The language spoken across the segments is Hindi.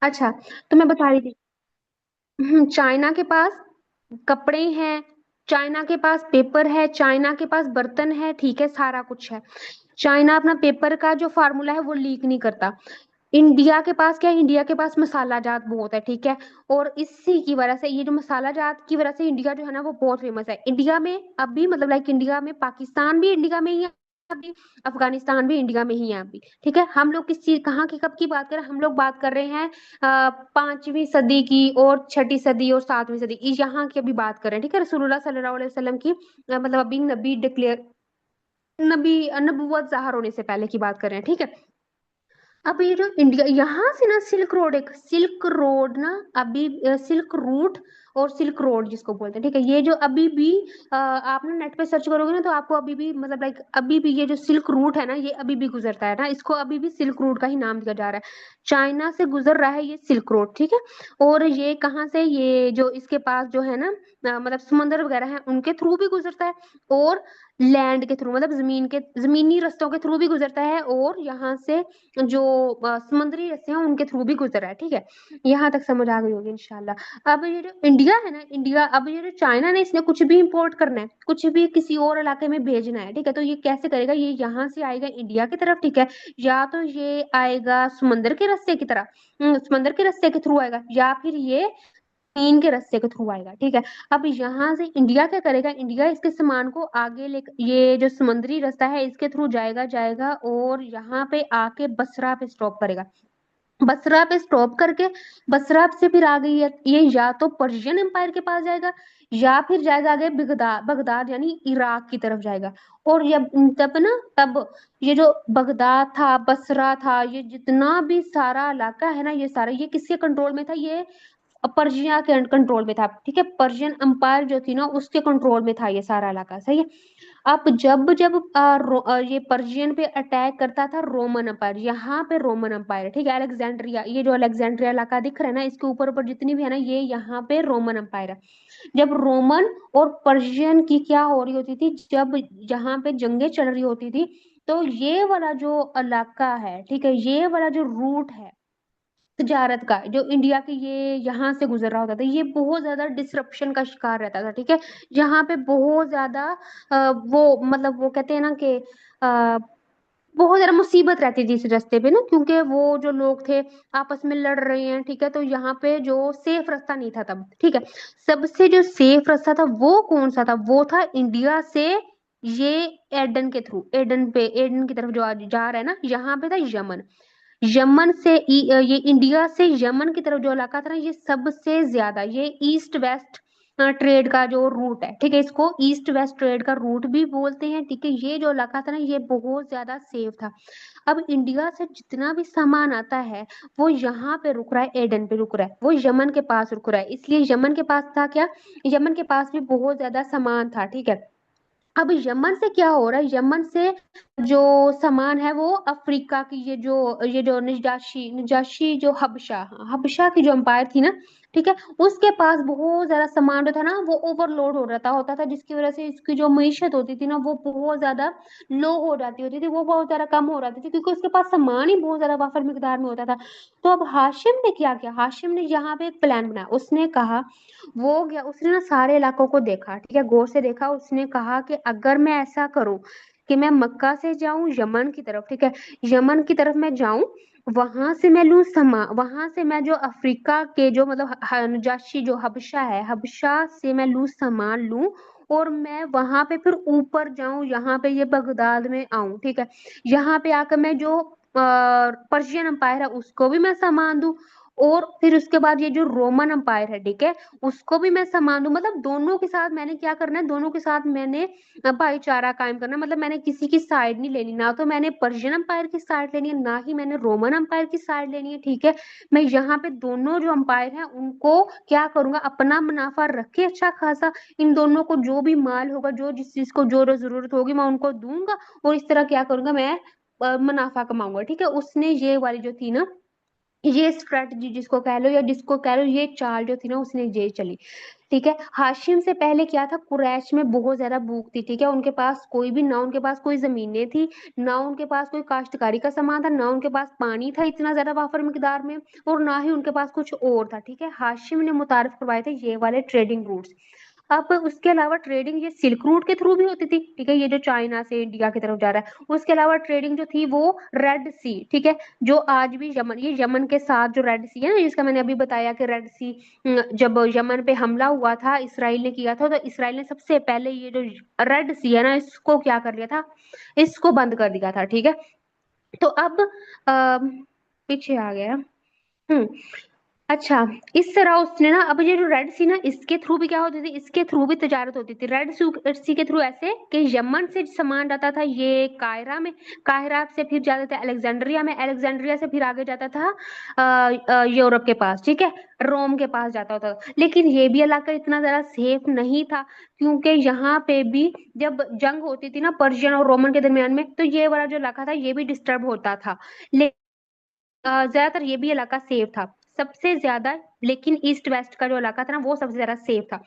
अच्छा, तो मैं बता रही थी। चाइना के पास कपड़े हैं, चाइना के पास पेपर है, चाइना के पास बर्तन है, ठीक है, सारा कुछ है। चाइना अपना पेपर का जो फार्मूला है वो लीक नहीं करता। इंडिया के पास क्या है, इंडिया के पास मसाला जात बहुत है, ठीक है। और इसी की वजह से, ये जो मसाला जात की वजह से इंडिया जो है ना वो बहुत फेमस है। इंडिया में अभी मतलब लाइक इंडिया में पाकिस्तान भी इंडिया में ही है अभी, अफगानिस्तान भी इंडिया में ही है अभी, ठीक है। हम लोग किस चीज कहाँ की कब की बात कर रहे हैं, हम लोग बात कर रहे हैं 5वीं सदी की और 6ठी सदी और 7वीं सदी, यहाँ की अभी बात कर रहे हैं, ठीक है। रसूलुल्लाह सल्लल्लाहु अलैहि वसल्लम की मतलब अभी नबी डिक्लेयर, नबी नबुवत ज़ाहिर होने से पहले की बात कर रहे हैं, ठीक है। अब ये जो इंडिया, यहाँ से ना सिल्क रोड, एक सिल्क रोड ना अभी सिल्क रूट और सिल्क रोड जिसको बोलते हैं, ठीक है। ये जो अभी भी आप ना नेट पे सर्च करोगे ना तो आपको अभी भी मतलब लाइक अभी भी ये जो सिल्क रूट है ना ये अभी भी गुजरता है ना, इसको अभी भी सिल्क रूट का ही नाम दिया जा रहा है। चाइना से गुजर रहा है ये सिल्क रोड, ठीक है। और ये कहाँ से, ये जो इसके पास जो है ना मतलब समंदर वगैरह है उनके थ्रू भी गुजरता है, और लैंड के थ्रू मतलब जमीन के जमीनी रास्तों के थ्रू भी गुजरता है, और यहाँ से जो समुद्री रस्ते हैं उनके थ्रू भी गुजरा है, ठीक है। यहाँ तक समझ आ गई होगी इंशाल्लाह। अब ये जो इंडिया है ना, इंडिया अब ये जो चाइना ने इसने कुछ भी इंपोर्ट करना है, कुछ भी किसी और इलाके में भेजना है, ठीक है, तो ये कैसे करेगा, ये यहाँ से आएगा इंडिया की तरफ, ठीक है। या तो ये आएगा समंदर के रास्ते की तरह, समंदर के रास्ते के थ्रू आएगा, या फिर ये चीन के रास्ते के थ्रू आएगा, ठीक है। अब यहाँ से इंडिया क्या करेगा, इंडिया इसके सामान को आगे ले, ये जो समुद्री रास्ता है इसके थ्रू जाएगा जाएगा और यहाँ पे आके बसरा पे स्टॉप करेगा। बसरा पे स्टॉप करके बसरा से फिर आगे ये या तो पर्शियन एम्पायर के पास जाएगा, या फिर जाएगा आगे बगदाद, बगदाद यानी इराक की तरफ जाएगा। और ये तब ना तब ये जो बगदाद था, बसरा था, ये जितना भी सारा इलाका है ना, ये सारा ये किसके कंट्रोल में था, ये पर्शिया के कंट्रोल में था, ठीक है। पर्शियन अंपायर जो थी ना उसके कंट्रोल में था ये सारा इलाका, सही है। अब जब जब ये पर्शियन पे अटैक करता था रोमन अंपायर, यहाँ पे रोमन अंपायर है, ठीक है। अलेक्जेंड्रिया, ये जो अलेक्जेंड्रिया इलाका दिख रहा है ना इसके ऊपर ऊपर जितनी भी है ना ये यहाँ पे रोमन अंपायर है। जब रोमन और पर्शियन की क्या हो रही होती थी, जब यहाँ पे जंगें चल रही होती थी, तो ये वाला जो इलाका है, ठीक है, ये वाला जो रूट है तजारत का, जो इंडिया के ये यहाँ से गुजर रहा होता था, ये बहुत ज्यादा डिसरप्शन का शिकार रहता था, ठीक है। यहाँ पे बहुत ज्यादा वो मतलब वो कहते हैं ना कि बहुत ज्यादा मुसीबत रहती थी इस रास्ते पे ना, क्योंकि वो जो लोग थे आपस में लड़ रहे हैं, ठीक है। तो यहाँ पे जो सेफ रास्ता नहीं था तब, ठीक है। सबसे जो सेफ रास्ता था वो कौन सा था, वो था इंडिया से ये एडन के थ्रू, एडन पे, एडन की तरफ जो आज जा रहा है ना, यहाँ पे था यमन। यमन से ये इंडिया से यमन की तरफ जो इलाका था ना ये सबसे ज्यादा, ये ईस्ट वेस्ट ट्रेड का जो रूट है, ठीक है, इसको ईस्ट वेस्ट ट्रेड का रूट भी बोलते हैं, ठीक है। ये जो इलाका था ना ये बहुत ज्यादा सेफ था। अब इंडिया से जितना भी सामान आता है वो यहाँ पे रुक रहा है, एडन पे रुक रहा है, वो यमन के पास रुक रहा है, इसलिए यमन के पास था क्या, यमन के पास भी बहुत ज्यादा सामान था, ठीक है। अब यमन से क्या हो रहा है, यमन से जो सामान है वो अफ्रीका की, ये जो नजाशी नजाशी जो हबशा, हाँ, हबशा की जो अंपायर थी ना, ठीक है, उसके पास बहुत ज्यादा सामान जो था ना वो ओवरलोड हो रहा था होता था, जिसकी वजह से इसकी जो मईशत होती थी ना वो बहुत ज्यादा लो हो जाती होती थी, वो बहुत ज्यादा कम हो जाती थी, क्योंकि उसके पास सामान ही बहुत ज्यादा वाफर मिकदार में होता था। तो अब हाशिम ने क्या किया, हाशिम ने यहाँ पे एक प्लान बनाया, उसने कहा, वो गया उसने ना सारे इलाकों को देखा, ठीक है, गौर से देखा, उसने कहा कि अगर मैं ऐसा करूं कि मैं मक्का से जाऊं यमन की तरफ, ठीक है, यमन की तरफ मैं जाऊं, वहां से मैं लूं समा, वहां से मैं जो अफ्रीका के जो मतलब नजाशी जो हबशा है, हबशा से मैं लूं सामान लूं, और मैं वहां पे फिर ऊपर जाऊं, यहाँ पे ये बगदाद में आऊं, ठीक है। यहाँ पे आकर मैं जो पर्शियन अंपायर है उसको भी मैं सामान दूं, और फिर उसके बाद ये जो रोमन अंपायर है, ठीक है, उसको भी मैं सामान दूं, मतलब दोनों के साथ मैंने क्या करना है, दोनों के साथ मैंने भाईचारा कायम करना है, मतलब मैंने किसी की साइड नहीं लेनी, ना तो मैंने पर्शियन अंपायर की साइड लेनी है, ना ही मैंने रोमन अंपायर की साइड लेनी है, ठीक है। मैं यहाँ पे दोनों जो अंपायर हैं उनको क्या करूंगा, अपना मुनाफा रखे अच्छा खासा, इन दोनों को जो भी माल होगा, जो जिस चीज को जो जरूरत होगी मैं उनको दूंगा, और इस तरह क्या करूंगा मैं मुनाफा कमाऊंगा, ठीक है। उसने ये वाली जो थी ना ये स्ट्रेटजी जिसको कह लो या जिसको कह लो, ये चाल जो थी ना उसने ये चली। ठीक है, हाशिम से पहले क्या था, कुरैश में बहुत ज्यादा भूख थी। ठीक है, उनके पास कोई भी ना, उनके पास कोई जमीनें थी, ना उनके पास कोई काश्तकारी का सामान था, ना उनके पास पानी था इतना ज्यादा वाफर मिकदार में, और ना ही उनके पास कुछ और था। ठीक है, हाशिम ने मुतारिफ करवाए थे ये वाले ट्रेडिंग रूट्स। अब उसके अलावा ट्रेडिंग ये सिल्क रूट के थ्रू भी होती थी। ठीक है, ये जो चाइना से इंडिया की तरफ जा रहा है, उसके अलावा ट्रेडिंग जो थी वो रेड सी, ठीक है, जो आज भी यमन, ये यमन के साथ जो रेड सी है ना, जिसका मैंने अभी बताया कि रेड सी, जब यमन पे हमला हुआ था, इसराइल ने किया था, तो इसराइल ने सबसे पहले ये जो रेड सी है ना, इसको क्या कर लिया था, इसको बंद कर दिया था। ठीक है, तो अब पीछे आ गया। हम्म। अच्छा, इस तरह उसने ना, अब ये जो रेड सी ना, इसके थ्रू भी क्या होती थी, इसके थ्रू भी तजारत होती थी। रेड सी के थ्रू ऐसे कि यमन से सामान जाता था ये कायरा में, कायरा से फिर जाता था अलेक्जेंड्रिया में, अलेक्जेंड्रिया से फिर आगे जाता था यूरोप के पास। ठीक है, रोम के पास जाता होता था। लेकिन ये भी इलाका इतना ज्यादा सेफ नहीं था, क्योंकि यहाँ पे भी जब जंग होती थी ना पर्शियन और रोमन के दरमियान में, तो ये वाला जो इलाका था ये भी डिस्टर्ब होता था। ज्यादातर ये भी इलाका सेफ था सबसे ज्यादा। लेकिन ईस्ट वेस्ट का जो इलाका था ना वो सबसे ज्यादा सेफ था।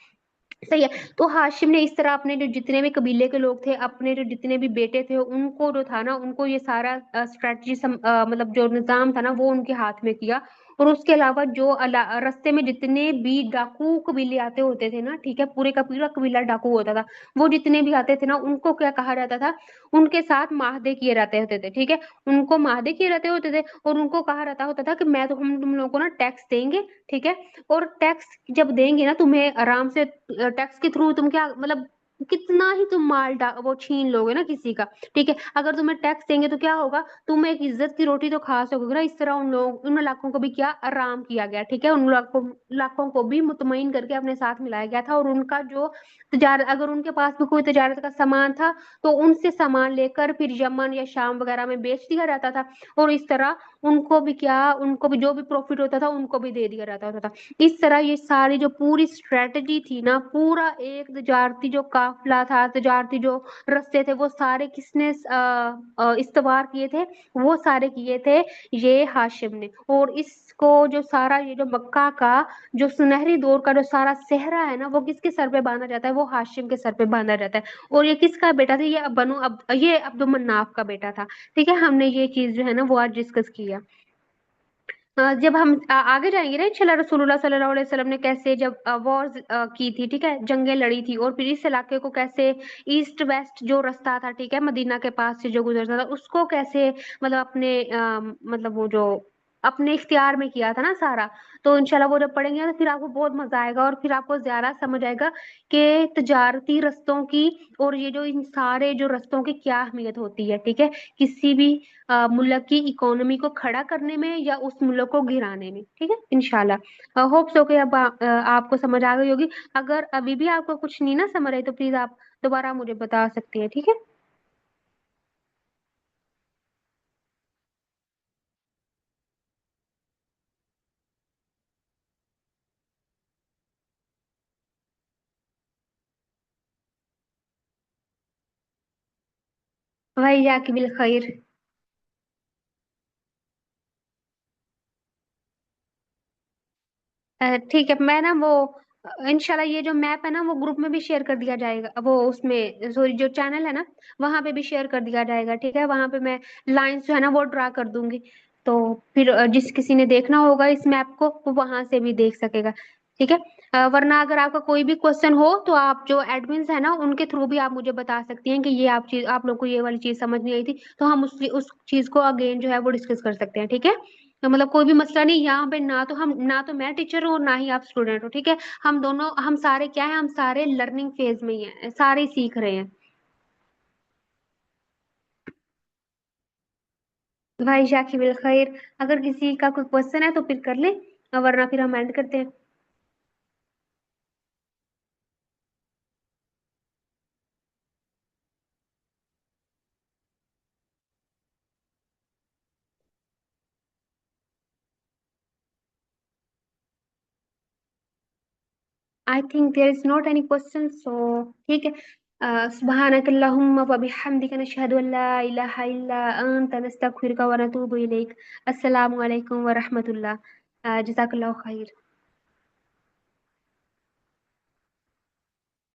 सही है। तो हाशिम ने इस तरह अपने जो जितने भी कबीले के लोग थे, अपने जो जितने भी बेटे थे, उनको जो था ना, उनको ये सारा स्ट्रेटजी मतलब जो निजाम था ना वो उनके हाथ में किया। और उसके अलावा जो रास्ते में जितने भी डाकू कबीले आते होते थे ना, ठीक है, पूरे का पूरा कबीला डाकू होता था, वो जितने भी आते थे ना उनको क्या कहा जाता था, उनके साथ माहदे किए रहते होते थे। ठीक है, उनको माहदे किए रहते होते थे, और उनको कहा रहता होता था कि मैं तो, हम तुम लोगों को ना टैक्स देंगे। ठीक है, और टैक्स जब देंगे ना तुम्हें आराम से, टैक्स के थ्रू तुम क्या मतलब कितना ही तुम वो छीन लोगे ना किसी का। ठीक है, अगर तुम्हें टैक्स देंगे तो क्या होगा, तुम एक इज्जत की रोटी तो खा सकोगे ना। इस तरह उन लाखों को भी क्या आराम किया गया। ठीक है, उन लाखों को भी मुतमईन करके अपने साथ मिलाया गया था। और उनका जो तजारत, अगर उनके पास भी कोई तजारत का सामान था, तो उनसे सामान लेकर फिर यमन या शाम वगैरह में बेच दिया जाता था। और इस तरह उनको भी क्या, उनको भी जो भी प्रॉफिट होता था उनको भी दे दिया जाता था। इस तरह ये सारी जो पूरी स्ट्रेटजी थी ना, पूरा एक तजारती जो काफिला था, तजारती जो रास्ते थे, वो सारे किसने इस्तवार किए थे, वो सारे किए थे ये हाशिम ने। और इसको जो सारा ये जो मक्का का जो सुनहरी दौर का जो सारा सेहरा है ना, वो किसके सर पे बांधा जाता है, वो हाशिम के सर पे बांधा जाता है। और ये किसका बेटा था, ये बनु अब ये अब्दुल मन्नाफ का बेटा था। ठीक है, हमने ये चीज जो है ना वो आज डिस्कस किया। जब हम आगे जाएंगे ना, इंशाल्लाह, रसूलुल्लाह सल्लल्लाहु अलैहि वसल्लम ने कैसे जब वॉर की थी, ठीक है, जंगें लड़ी थी, और फिर इस इलाके को कैसे ईस्ट वेस्ट जो रास्ता था, ठीक है, मदीना के पास से जो गुजरता था, उसको कैसे मतलब अपने मतलब वो जो अपने इख्तियार में किया था ना सारा। तो इंशाल्लाह वो जब पढ़ेंगे तो फिर आपको बहुत मजा आएगा, और फिर आपको ज्यादा समझ आएगा कि तजारती रस्तों की और ये जो इन सारे जो रस्तों की क्या अहमियत होती है। ठीक है, किसी भी मुल्क की इकोनॉमी को खड़ा करने में या उस मुल्क को गिराने में। ठीक है, इंशाल्लाह होप सो कि अब आपको समझ आ गई होगी। अगर अभी भी आपको कुछ नहीं ना समझ आई तो प्लीज आप दोबारा मुझे बता सकती हैं। ठीक है। भाई जाके बिल खैर। ठीक है, मैं ना वो इंशाल्लाह ये जो मैप है ना वो ग्रुप में भी शेयर कर दिया जाएगा, वो उसमें सॉरी जो चैनल है ना वहां पे भी शेयर कर दिया जाएगा। ठीक है, वहां पे मैं लाइंस जो है ना वो ड्रा कर दूंगी। तो फिर जिस किसी ने देखना होगा इस मैप को वो वहां से भी देख सकेगा। ठीक है। वरना अगर आपका कोई भी क्वेश्चन हो तो आप जो एडमिन्स है ना उनके थ्रू भी आप मुझे बता सकती हैं कि ये आप लोग को ये वाली चीज समझ नहीं आई थी, तो हम उस चीज को अगेन जो है वो डिस्कस कर सकते हैं। ठीक है, तो मतलब कोई भी मसला नहीं यहाँ पे, ना तो मैं टीचर हूँ और ना ही आप स्टूडेंट हो। ठीक है, हम दोनों, हम सारे क्या है, हम सारे लर्निंग फेज में ही हैं, सारे ही सीख रहे हैं। भाई शाखी बिल खैर, अगर किसी का कोई क्वेश्चन है तो फिर कर ले, वरना फिर हम एंड करते हैं। I think there is not any question, so ठीक है। सुब्हानकल्लाहुम्मा व बिहम्दिका नशहदु अन ला इलाहा इल्ला अंता नस्तगफिरुका व नतूबु इलैक। अस्सलामु अलैकुम व रहमतुल्लाह। जज़ाकल्लाहु खैर।